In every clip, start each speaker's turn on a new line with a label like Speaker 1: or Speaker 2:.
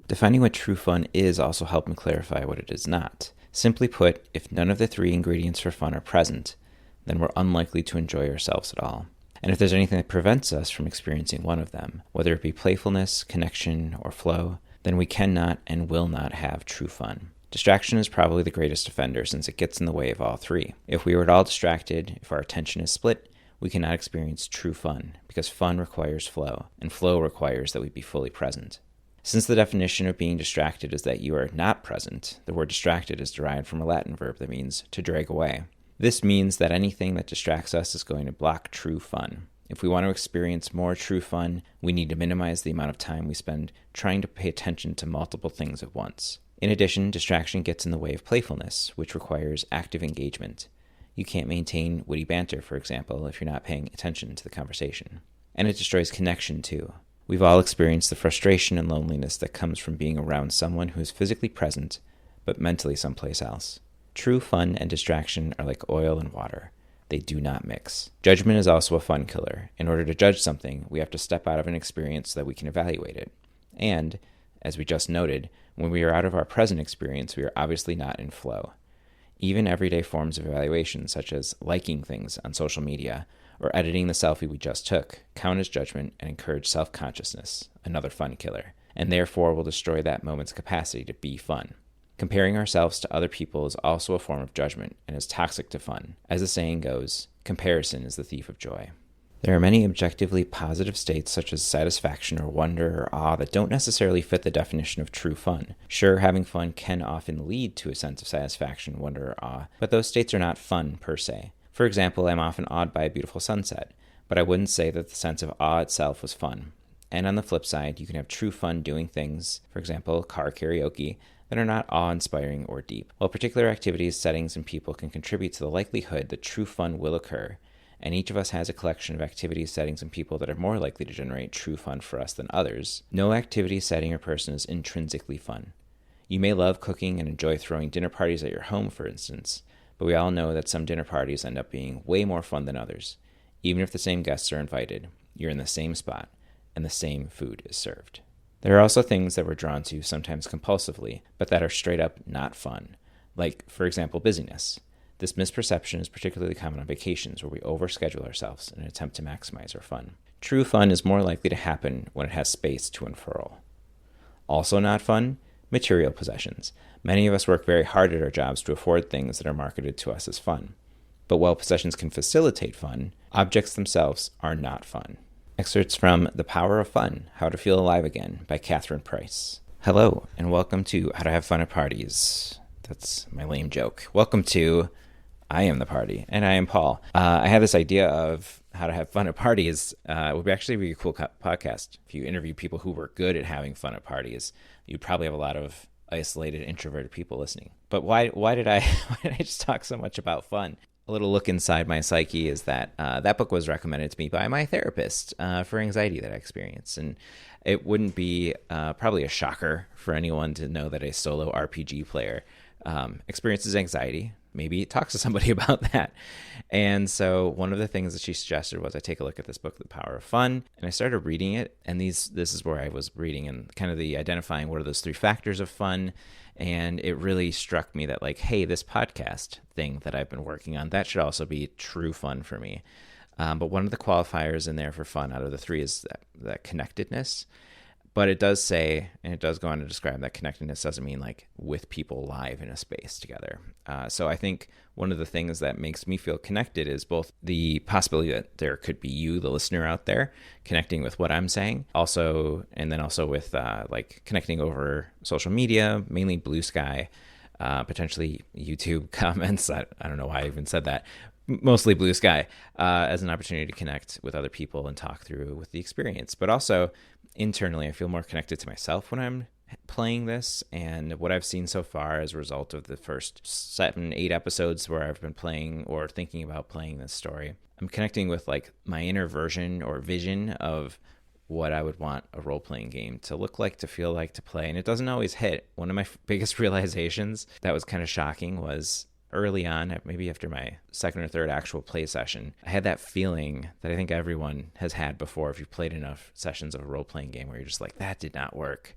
Speaker 1: Defining what true fun is also helps me clarify what it is not. Simply put, if none of the three ingredients for fun are present, then we're unlikely to enjoy ourselves at all. And if there's anything that prevents us from experiencing one of them, whether it be playfulness, connection, or flow, then we cannot and will not have true fun. Distraction is probably the greatest offender since it gets in the way of all three. If we are at all distracted, if our attention is split, we cannot experience true fun, because fun requires flow, and flow requires that we be fully present. Since the definition of being distracted is that you are not present, the word distracted is derived from a Latin verb that means to drag away. This means that anything that distracts us is going to block true fun. If we want to experience more true fun, we need to minimize the amount of time we spend trying to pay attention to multiple things at once. In addition, distraction gets in the way of playfulness, which requires active engagement. You can't maintain witty banter, for example, if you're not paying attention to the conversation. And it destroys connection, too. We've all experienced the frustration and loneliness that comes from being around someone who is physically present, but mentally someplace else. True fun and distraction are like oil and water. They do not mix. Judgment is also a fun killer. In order to judge something, we have to step out of an experience so that we can evaluate it. And, as we just noted, when we are out of our present experience, we are obviously not in flow. Even everyday forms of evaluation, such as liking things on social media or editing the selfie we just took, count as judgment and encourage self-consciousness, another fun killer, and therefore will destroy that moment's capacity to be fun. Comparing ourselves to other people is also a form of judgment and is toxic to fun. As the saying goes, comparison is the thief of joy. There are many objectively positive states such as satisfaction or wonder or awe that don't necessarily fit the definition of true fun. Sure, having fun can often lead to a sense of satisfaction, wonder, or awe, but those states are not fun per se. For example, I'm often awed by a beautiful sunset, but I wouldn't say that the sense of awe itself was fun. And on the flip side, you can have true fun doing things, for example, car karaoke, that are not awe-inspiring or deep. While particular activities, settings, and people can contribute to the likelihood that true fun will occur, and each of us has a collection of activities, settings, and people that are more likely to generate true fun for us than others, no activity, setting, or person is intrinsically fun. You may love cooking and enjoy throwing dinner parties at your home, for instance, but we all know that some dinner parties end up being way more fun than others. Even if the same guests are invited, you're in the same spot, and the same food is served. There are also things that we're drawn to, sometimes compulsively, but that are straight up not fun, like, for example, busyness. This misperception is particularly common on vacations where we overschedule ourselves in an attempt to maximize our fun. True fun is more likely to happen when it has space to unfurl. Also not fun, material possessions. Many of us work very hard at our jobs to afford things that are marketed to us as fun. But while possessions can facilitate fun, objects themselves are not fun. Excerpts from The Power of Fun, How to Feel Alive Again by Catherine Price. Hello, and welcome to How to Have Fun at Parties. That's my lame joke. Welcome to I Am the Party, and I am Paul. I had this idea of how to have fun at parties. It would actually be a cool podcast if you interview people who were good at having fun at parties. You'd probably have a lot of isolated, introverted people listening. But why did I just talk so much about fun? A little look inside my psyche is that that book was recommended to me by my therapist for anxiety that I experience. And it wouldn't be probably a shocker for anyone to know that a solo RPG player experiences anxiety. Maybe talks to somebody about that. And so one of the things that she suggested was I take a look at this book, The Power of Fun, and I started reading it. And this is where I was reading and kind of the identifying what are those three factors of fun. And it really struck me that like, hey, this podcast thing that I've been working on, that should also be true fun for me. But one of the qualifiers in there for fun out of the three is that connectedness. But it does say, and it does go on to describe that connectedness doesn't mean like with people live in a space together. So I think one of the things that makes me feel connected is both the possibility that there could be you, the listener out there, connecting with what I'm saying. Also, and then also with like connecting over social media, mainly Bluesky, potentially YouTube comments. I don't know why I even said that. Mostly Bluesky as an opportunity to connect with other people and talk through with the experience. But also internally, I feel more connected to myself when I'm playing this, and what I've seen so far as a result of the first 7-8 episodes where I've been playing or thinking about playing this story. I'm connecting with like my inner version or vision of what I would want a role-playing game to look like, to feel like, to play. And it doesn't always hit. One of my biggest realizations that was kind of shocking was early on, maybe after my second or third actual play session, I had that feeling that I think everyone has had before if you've played enough sessions of a role-playing game where you're just like, that did not work.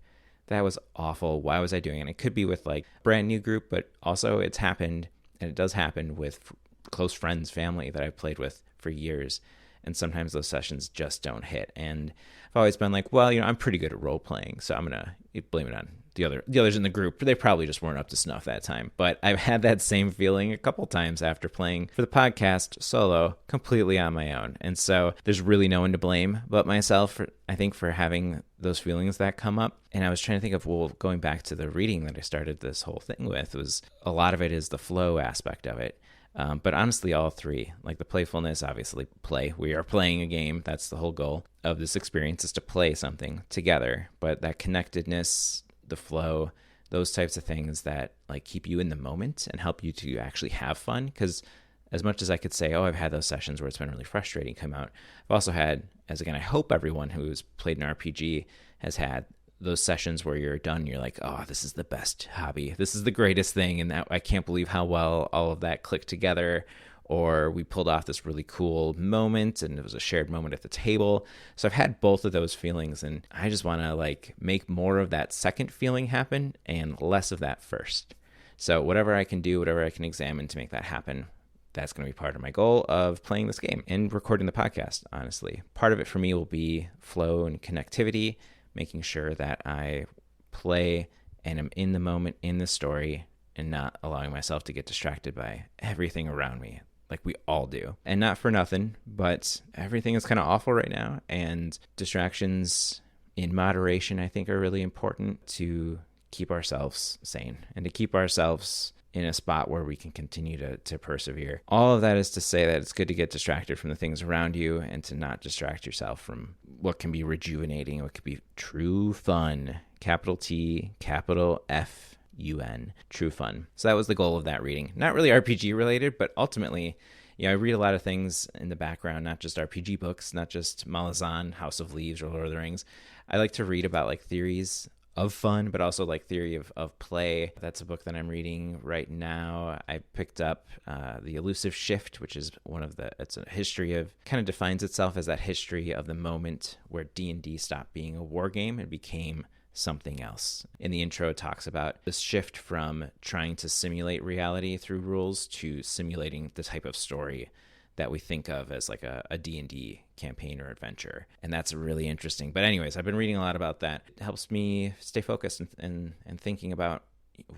Speaker 1: that was awful. Why was I doing it? And it could be with like brand new group, but also it's happened, and it does happen with close friends, family that I've played with for years. And sometimes those sessions just don't hit. And I've always been like, well, I'm pretty good at role playing, so I'm going to blame it on the others in the group. They probably just weren't up to snuff that time. But I've had that same feeling a couple times after playing for the podcast solo completely on my own. And so there's really no one to blame but myself, I think, for having those feelings that come up. And I was trying to think of, well, going back to the reading that I started this whole thing with, was a lot of it is the flow aspect of it. But honestly, all three, like the playfulness, obviously play. We are playing a game. That's the whole goal of this experience, is to play something together. But that connectedness, the flow, those types of things that like keep you in the moment and help you to actually have fun. Because as much as I could say, oh, I've had those sessions where it's been really frustrating come out, I've also had, as again, I hope everyone who's played an RPG has had those sessions where you're done, you're like, oh, this is the best hobby. This is the greatest thing. And that, I can't believe how well all of that clicked together. Or we pulled off this really cool moment and it was a shared moment at the table. So I've had both of those feelings, and I just want to like make more of that second feeling happen and less of that first. So whatever I can do, whatever I can examine to make that happen, that's going to be part of my goal of playing this game and recording the podcast, honestly. Part of it for me will be flow and connectivity, making sure that I play and am in the moment, in the story, and not allowing myself to get distracted by everything around me, like we all do. And not for nothing, but everything is kind of awful right now, and distractions in moderation, I think, are really important to keep ourselves sane and to keep ourselves in a spot where we can continue to persevere. All of that is to say that it's good to get distracted from the things around you and to not distract yourself from what can be rejuvenating, what could be true fun. Capital T, capital F-U-N, true fun. So that was the goal of that reading. Not really RPG related, but ultimately, I read a lot of things in the background, not just RPG books, not just Malazan, House of Leaves, or Lord of the Rings. I like to read about like theories of fun, but also like theory of play. That's a book that I'm reading right now. I picked up The Elusive Shift, which is it's a history of, kind of defines itself as that history of the moment where D&D stopped being a war game and became something else. In the intro, it talks about this shift from trying to simulate reality through rules to simulating the type of story that we think of as like a D&D campaign or adventure. And that's really interesting. But anyways, I've been reading a lot about that. It helps me stay focused and thinking about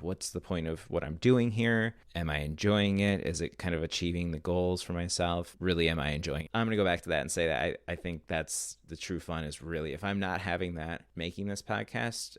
Speaker 1: what's the point of what I'm doing here? Am I enjoying it? Is it kind of achieving the goals for myself? Really, am I enjoying it? I'm going to go back to that and say that I think that's the true fun, is really, if I'm not having that making this podcast,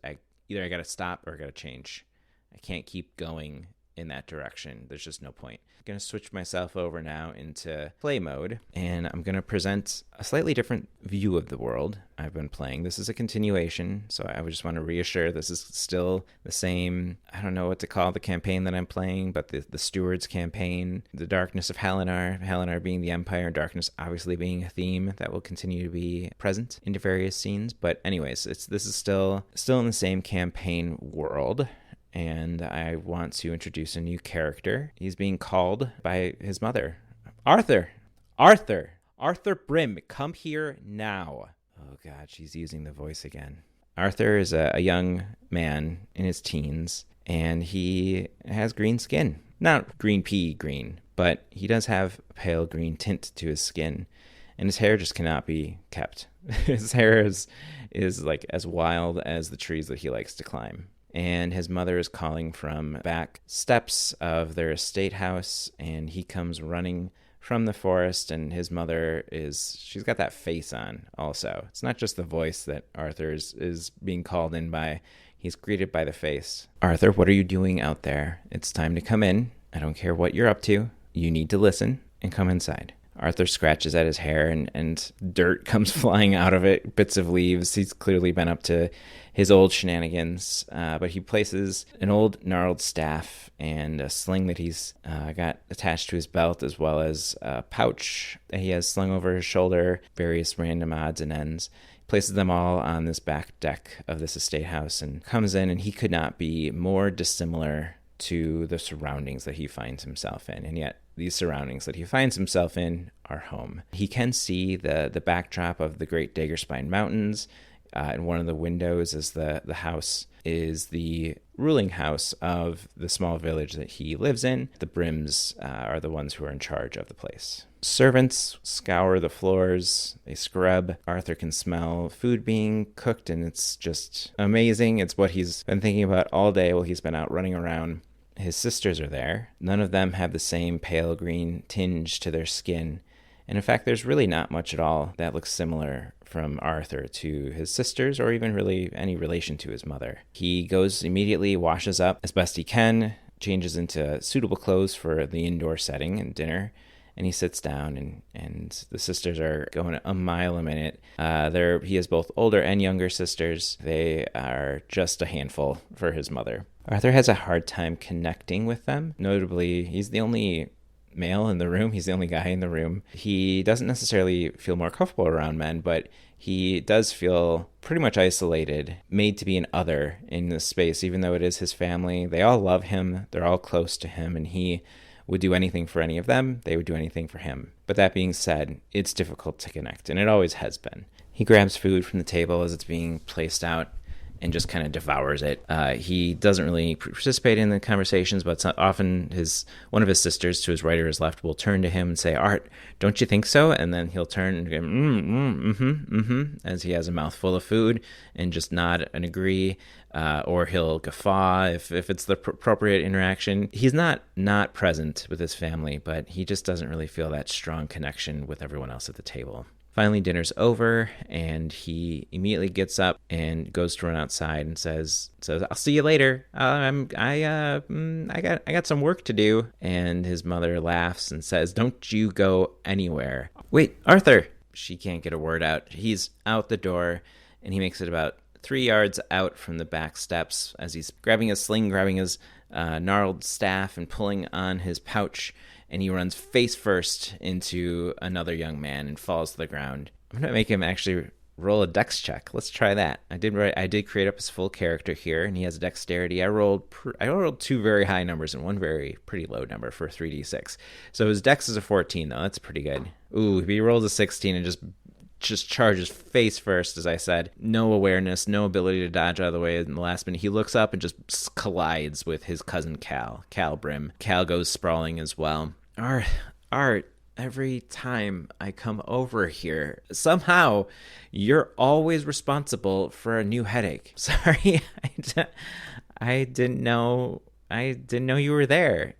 Speaker 1: either I got to stop or I got to change. I can't keep going in that direction. There's just no point. I'm going to switch myself over now into play mode, and I'm going to present a slightly different view of the world I've been playing. This is a continuation, so I would just want to reassure this is still the same, I don't know what to call the campaign that I'm playing, but the Stewards campaign, the darkness of Halinar being the Empire, darkness obviously being a theme that will continue to be present into various scenes. But anyways, this is still in the same campaign world. And I want to introduce a new character. He's being called by his mother. Arthur Brim, come here now. Oh God, she's using the voice again. Arthur is a young man in his teens, and he has green skin. Not green pea green, but he does have a pale green tint to his skin, and his hair just cannot be kept. His hair is like as wild as the trees that he likes to climb. And his mother is calling from back steps of their estate house, and he comes running from the forest, and his mother she's got that face on also. It's not just the voice that Arthur is being called in by. He's greeted by the face. Arthur, what are you doing out there? It's time to come in. I don't care what you're up to. You need to listen and come inside. Arthur scratches at his hair, and dirt comes flying out of it, bits of leaves. He's clearly been up to his old shenanigans, but he places an old gnarled staff and a sling that he's got attached to his belt, as well as a pouch that he has slung over his shoulder, various random odds and ends. He places them all on this back deck of this estate house and comes in, and he could not be more dissimilar to the surroundings that he finds himself in, and yet these surroundings that he finds himself in are home. He can see the backdrop of the Great Daggerspine Mountains. and one of the windows is the house is the ruling house of the small village that he lives in. The Brims are the ones who are in charge of the place. Servants scour the floors, they scrub. Arthur can smell food being cooked, and it's just amazing. It's what he's been thinking about all day while he's been out running around. His sisters are there. None of them have the same pale green tinge to their skin. And in fact, there's really not much at all that looks similar from Arthur to his sisters, or even really any relation to his mother. He goes immediately, washes up as best he can, changes into suitable clothes for the indoor setting and dinner, and he sits down, and the sisters are going a mile a minute. He has both older and younger sisters. They are just a handful for his mother. Arthur has a hard time connecting with them. Notably, he's the only male in the room. He's the only guy in the room. He doesn't necessarily feel more comfortable around men, but he does feel pretty much isolated, made to be an other in this space, even though it is his family. They all love him. They're all close to him, and he would do anything for any of them. They would do anything for him. But that being said, it's difficult to connect, and it always has been. He grabs food from the table as it's being placed out and just kind of devours it. He doesn't really participate in the conversations, but often one of his sisters to his right or his left will turn to him and say, "Art, don't you think so?" And then he'll turn and go, as he has a mouthful of food and just nod and agree, or he'll guffaw if it's the appropriate interaction. He's not present with his family, but he just doesn't really feel that strong connection with everyone else at the table. Finally, dinner's over, and he immediately gets up and goes to run outside and says, "I'll see you later. I got some work to do." And his mother laughs and says, "Don't you go anywhere." "Wait, Arthur!" She can't get a word out. He's out the door, and he makes it about 3 yards out from the back steps as he's grabbing his sling, grabbing his gnarled staff, and pulling on his pouch. And he runs face first into another young man and falls to the ground. I'm going to make him actually roll a dex check. Let's try that. I did create up his full character here, and he has dexterity. I rolled 2 very high numbers and 1 very pretty low number for 3d6. So his dex is a 14, though. That's pretty good. Ooh, he rolls a 16 and just charges face first, as I said. No awareness, no ability to dodge out of the way in the last minute. He looks up and just collides with his cousin Cal Brim. Cal goes sprawling as well. Art, every time I come over here, somehow you're always responsible for a new headache. Sorry, I didn't know you were there.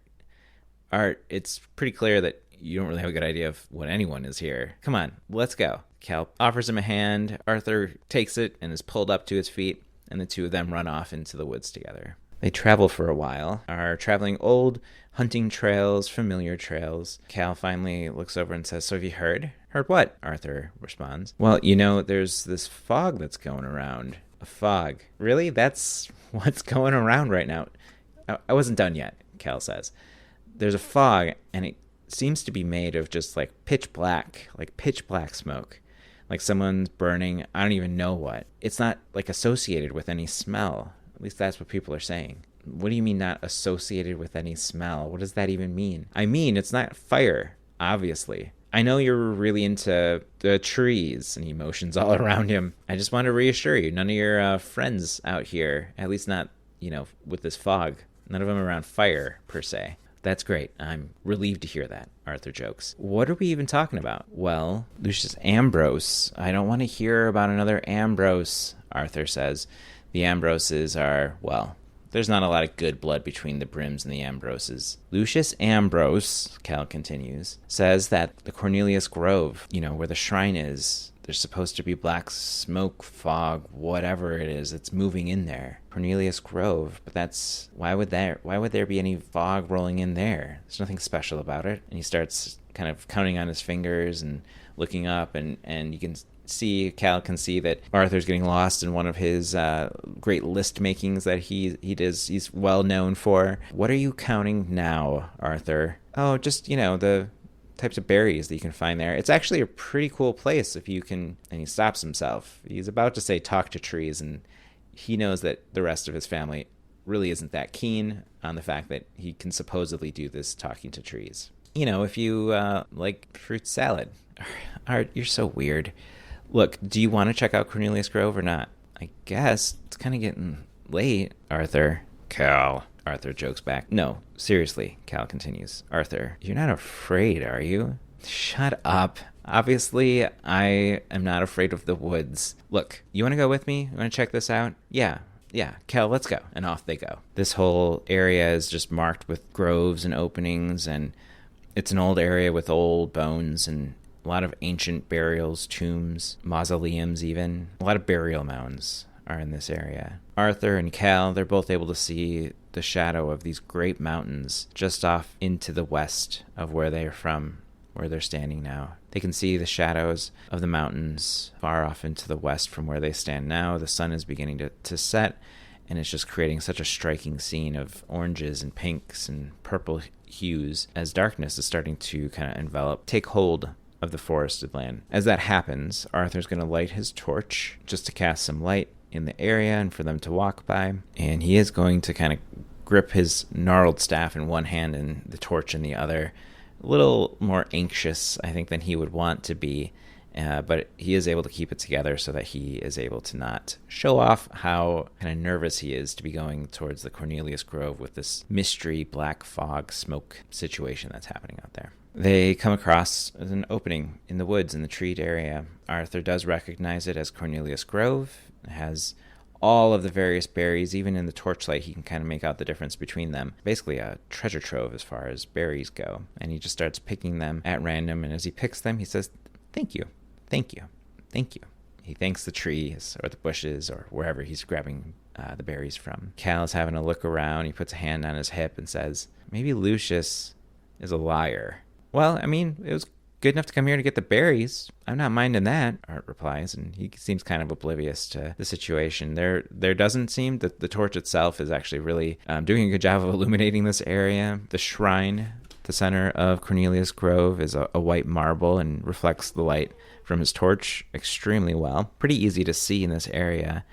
Speaker 1: Art, it's pretty clear that you don't really have a good idea of what anyone is here. Come on, let's go. Cal offers him a hand. Arthur takes it and is pulled up to his feet, and the two of them run off into the woods together. They travel for a while, are traveling old hunting trails, familiar trails. Cal finally looks over and says, "So have you heard?" "Heard what?" Arthur responds. "Well, there's this fog that's going around." "A fog? Really? That's what's going around right now?" I wasn't done yet," Cal says. "There's a fog, and it seems to be made of just pitch black smoke. Like someone's burning, I don't even know what. It's not associated with any smell. At least that's what people are saying." "What do you mean not associated with any smell? What does that even mean?" "I mean, it's not fire, obviously. I know you're really into the trees," and he motions all around him. "I just want to reassure you, none of your friends out here, at least not, with this fog, none of them around fire, per se." "That's great. I'm relieved to hear that," Arthur jokes. "What are we even talking about?" "Well, Lucius Ambrose. I don't want to hear about another Ambrose," Arthur says. "The Ambroses are, there's not a lot of good blood between the Brims and the Ambroses." "Lucius Ambrose," Cal continues, "says that the Cornelius Grove, where the shrine is, there's supposed to be black smoke, fog, whatever it is, it's moving in there." "Cornelius Grove, but why would there be any fog rolling in there? There's nothing special about it." And he starts kind of counting on his fingers and looking up, and Cal can see that Arthur's getting lost in one of his great list makings that he's well known for. "What are you counting now, Arthur?" "Oh, just, the types of berries that you can find there. It's actually a pretty cool place if you can..." And he stops himself. He's about to say talk to trees, and he knows that the rest of his family really isn't that keen on the fact that he can supposedly do this talking to trees. "If you like fruit salad." "Art, you're so weird. Look, do you want to check out Cornelius Grove or not? I guess it's kind of getting late, Arthur. Cal, Arthur jokes back. No, seriously, Cal continues. Arthur, you're not afraid, are you? Shut up. Obviously, I am not afraid of the woods. Look, you want to go with me? You want to check this out? Yeah, Cal, let's go. And off they go. This whole area is just marked with groves and openings, and it's an old area with old bones and a lot of ancient burials, tombs, mausoleums even. A lot of burial mounds are in this area. Arthur and Cal, they're both able to see the shadow of these great mountains just off into the west of where they are from, where they're standing now. They can see the shadows of the mountains far off into the west from where they stand now. The sun is beginning to set, and it's just creating such a striking scene of oranges and pinks and purple hues as darkness is starting to kind of take hold of the forested land. As that happens, Arthur's going to light his torch just to cast some light in the area and for them to walk by, and he is going to kind of grip his gnarled staff in one hand and the torch in the other. A little more anxious, I think, than he would want to be, but he is able to keep it together so that he is able to not show off how kind of nervous he is to be going towards the Cornelius Grove with this mystery black fog smoke situation that's happening out there. They come across an opening in the woods in the treed area. Arthur does recognize it as Cornelius Grove. It has all of the various berries. Even in the torchlight, he can kind of make out the difference between them. Basically a treasure trove as far as berries go. And he just starts picking them at random. And as he picks them, he says, "Thank you, thank you, thank you." He thanks the trees or the bushes or wherever he's grabbing the berries from. Cal is having a look around. He puts a hand on his hip and says, "Maybe Lucius is a liar." "Well, I mean, it was good enough to come here to get the berries. I'm not minding that," Art replies, and he seems kind of oblivious to the situation. There doesn't seem that the torch itself is actually really doing a good job of illuminating this area. The shrine, the center of Cornelius Grove, is a white marble and reflects the light from his torch extremely well. Pretty easy to see in this area.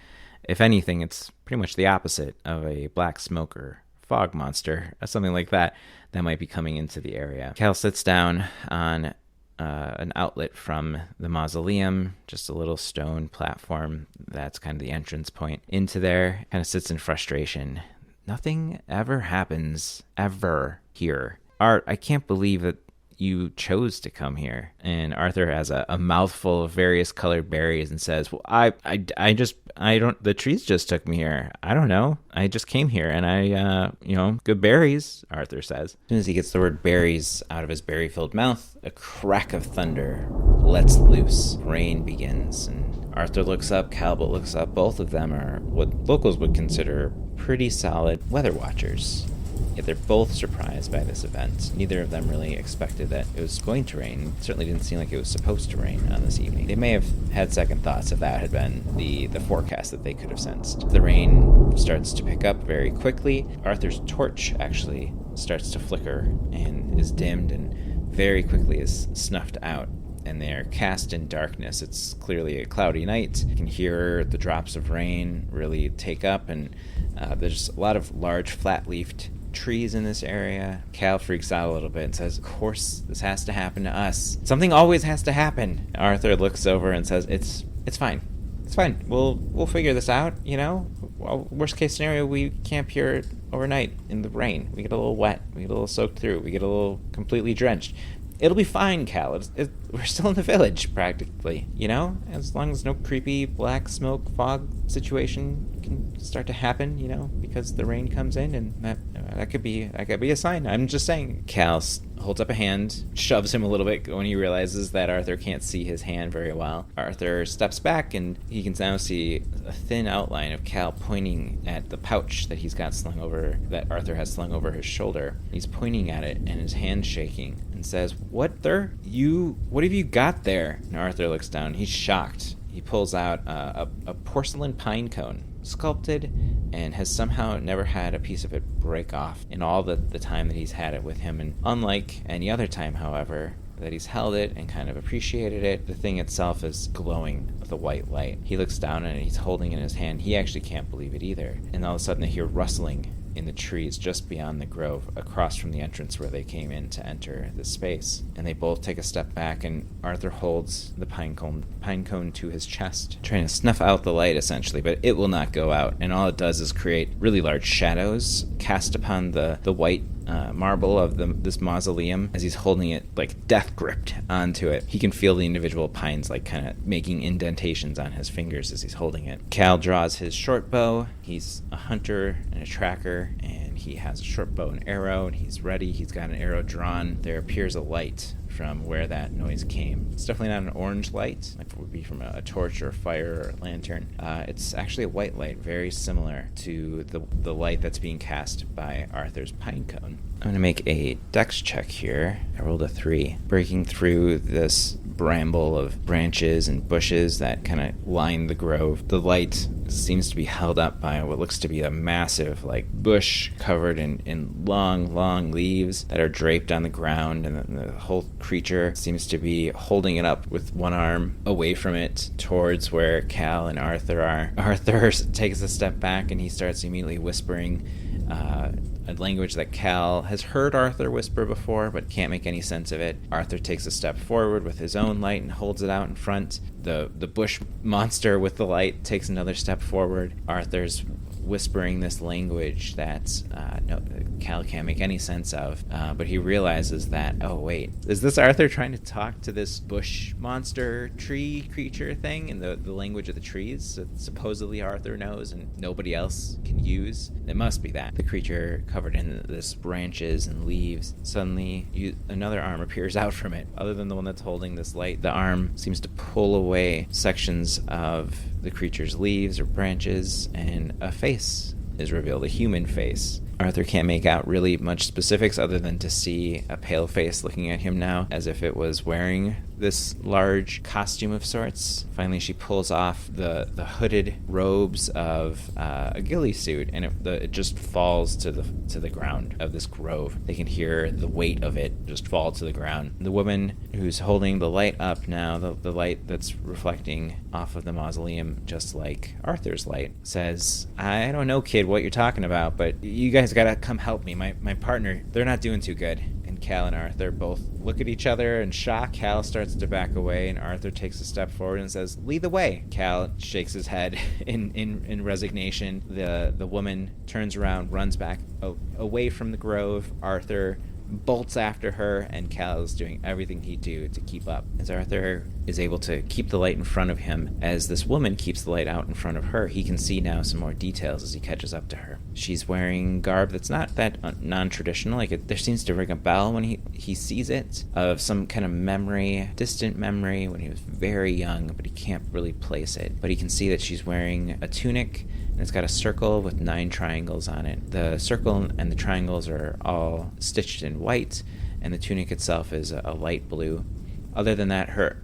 Speaker 1: If anything, it's pretty much the opposite of a black smoke or fog monster, or something like that might be coming into the area. Cal sits down on an outlet from the mausoleum, just a little stone platform that's kind of the entrance point into there. Kind of sits in frustration. Nothing ever happens ever here. Art, I can't believe that you chose to come here. And Arthur has a mouthful of various colored berries and says, "Well, the trees just took me here. I don't know. I just came here and good berries," Arthur says. As soon as he gets the word berries out of his berry-filled mouth, a crack of thunder lets loose. Rain begins, and Arthur looks up, Calbert looks up. Both of them are what locals would consider pretty solid weather watchers. Yet they're both surprised by this event. Neither of them really expected that it was going to rain. It certainly didn't seem like it was supposed to rain on this evening. They may have had second thoughts if that had been the forecast that they could have sensed. The rain starts to pick up very quickly. Arthur's torch actually starts to flicker and is dimmed and very quickly is snuffed out. And they are cast in darkness. It's clearly a cloudy night. You can hear the drops of rain really take up, and there's a lot of large flat-leafed trees in this area. Cal freaks out a little bit and says, "Of course this has to happen to us. Something always has to happen." Arthur looks over and says, It's fine. It's fine. We'll figure this out, Well, worst case scenario, we camp here overnight in the rain. We get a little wet. We get a little soaked through. We get a little completely drenched. It'll be fine, Cal. We're still in the village, practically, As long as no creepy black smoke fog situation can start to happen, because the rain comes in, and that could be a sign. I'm just saying. Cal holds up a hand, shoves him a little bit when he realizes that Arthur can't see his hand very well. Arthur steps back, and he can now see a thin outline of Cal pointing at the pouch that that Arthur has slung over his shoulder. He's pointing at it, and his hand's shaking, and says, "What have you got there?" And Arthur looks down. He's shocked. He pulls out a porcelain pine cone, sculpted, and has somehow never had a piece of it break off in all the time that he's had it with him. And unlike any other time, however, that he's held it and kind of appreciated it, the thing itself is glowing with a white light. He looks down and he's holding it in his hand. He actually can't believe it either. And all of a sudden they hear rustling in the trees just beyond the grove, across from the entrance where they came in to enter the space. And they both take a step back, and Arthur holds the pine cone to his chest, trying to snuff out the light essentially, but it will not go out. And all it does is create really large shadows cast upon the white marble of this mausoleum as he's holding it like death gripped onto it. He can feel the individual pines like kind of making indentations on his fingers as he's holding it. Cal draws his short bow. He's a hunter and a tracker, and he has a short bow and arrow, and he's ready. He's got an arrow drawn. There appears a light from where that noise came. It's definitely not an orange light, like it would be from a torch or a fire or a lantern. It's actually a white light, very similar to the light that's being cast by Arthur's pine cone. I'm going to make a dex check here. I rolled a 3. Breaking through this bramble of branches and bushes that kind of line the grove. The light seems to be held up by what looks to be a massive bush covered in long leaves that are draped on the ground, and the whole creature seems to be holding it up with one arm away from it towards where Cal and Arthur are. Arthur takes a step back and he starts immediately whispering a language that Cal has heard Arthur whisper before but can't make any sense of it. Arthur takes a step forward with his own light and holds it out in front. The bush monster with the light takes another step forward. Arthur's whispering this language that Cal can't make any sense of, but he realizes that, oh wait, is this Arthur trying to talk to this bush monster tree creature thing in the language of the trees that supposedly Arthur knows and nobody else can use? It must be that. The creature covered in this branches and leaves, suddenly another arm appears out from it. Other than the one that's holding this light, the arm seems to pull away sections of the creature's leaves or branches, and a face is revealed, a human face. Arthur can't make out really much specifics other than to see a pale face looking at him now as if it was wearing this large costume of sorts. Finally, she pulls off the hooded robes of a ghillie suit, and it just falls to the ground of this grove. They can hear the weight of it just fall to the ground. The woman who's holding the light up now, the light that's reflecting off of the mausoleum just like Arthur's light, says, "I don't know, kid, what you're talking about, but you guys gotta come help me. My partner, they're not doing too good." And Cal and Arthur both look at each other in shock. Cal starts to back away, and Arthur takes a step forward and says, "Lead the way." Cal shakes his head in resignation. The woman turns around, runs back away from the grove. Arthur bolts after her, and Cal is doing everything he do to keep up. As Arthur is able to keep the light in front of him, as this woman keeps the light out in front of her, he can see now some more details as he catches up to her. She's wearing garb that's not that non-traditional. There seems to ring a bell when he sees it, of some kind of memory, distant memory when he was very young, but he can't really place it. But he can see that she's wearing a tunic, and it's got a circle with 9 triangles on it. The circle and the triangles are all stitched in white, and the tunic itself is a light blue. Other than that, her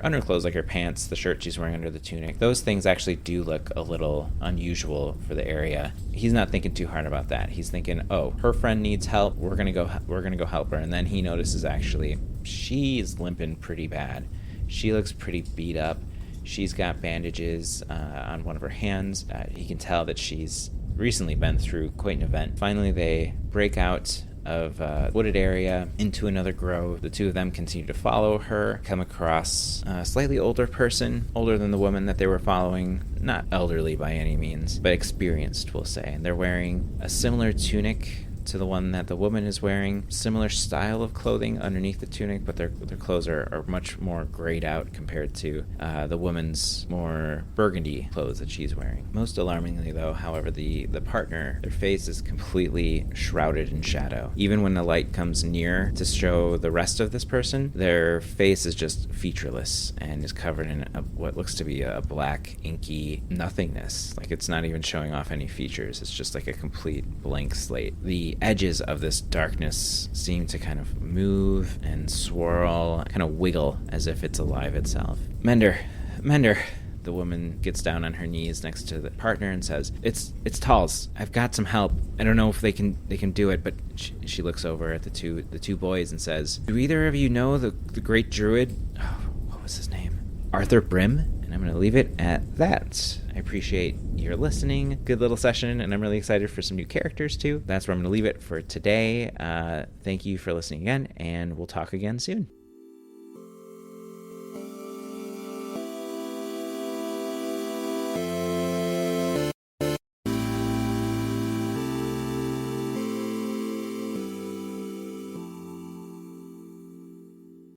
Speaker 1: underclothes, like her pants, the shirt she's wearing under the tunic, those things actually do look a little unusual for the area. He's not thinking too hard about that. He's thinking, oh, her friend needs help. We're gonna go help her. And then he notices actually she's limping pretty bad. She looks pretty beat up. She's got bandages on one of her hands. He can tell that she's recently been through quite an event. Finally, they break out of a wooded area into another grove. The two of them continue to follow her, come across a slightly older person, older than the woman that they were following. Not elderly by any means, but experienced, we'll say. And they're wearing a similar tunic to the one that the woman is wearing, similar style of clothing underneath the tunic, but their clothes are much more grayed out compared to the woman's more burgundy clothes that she's wearing. Most alarmingly though, however, the partner, their face is completely shrouded in shadow. Even when the light comes near to show the rest of this person, their face is just featureless and is covered in what looks to be a black inky nothingness. Like it's not even showing off any features. It's just like a complete blank slate. The edges of this darkness seem to kind of move and swirl, kind of wiggle as if it's alive itself. Mender. The woman gets down on her knees next to the partner and says, It's Talls. I've got some help. I don't know if they can do it, but she looks over at the two boys and says, do either of you know the great druid? Oh, what was his name? Arthur Brim? And I'm going to leave it at that. I I appreciate your listening. Good little session, and I'm really excited for some new characters too. That's where I'm going to leave it for today. Thank you for listening again, and we'll talk again soon.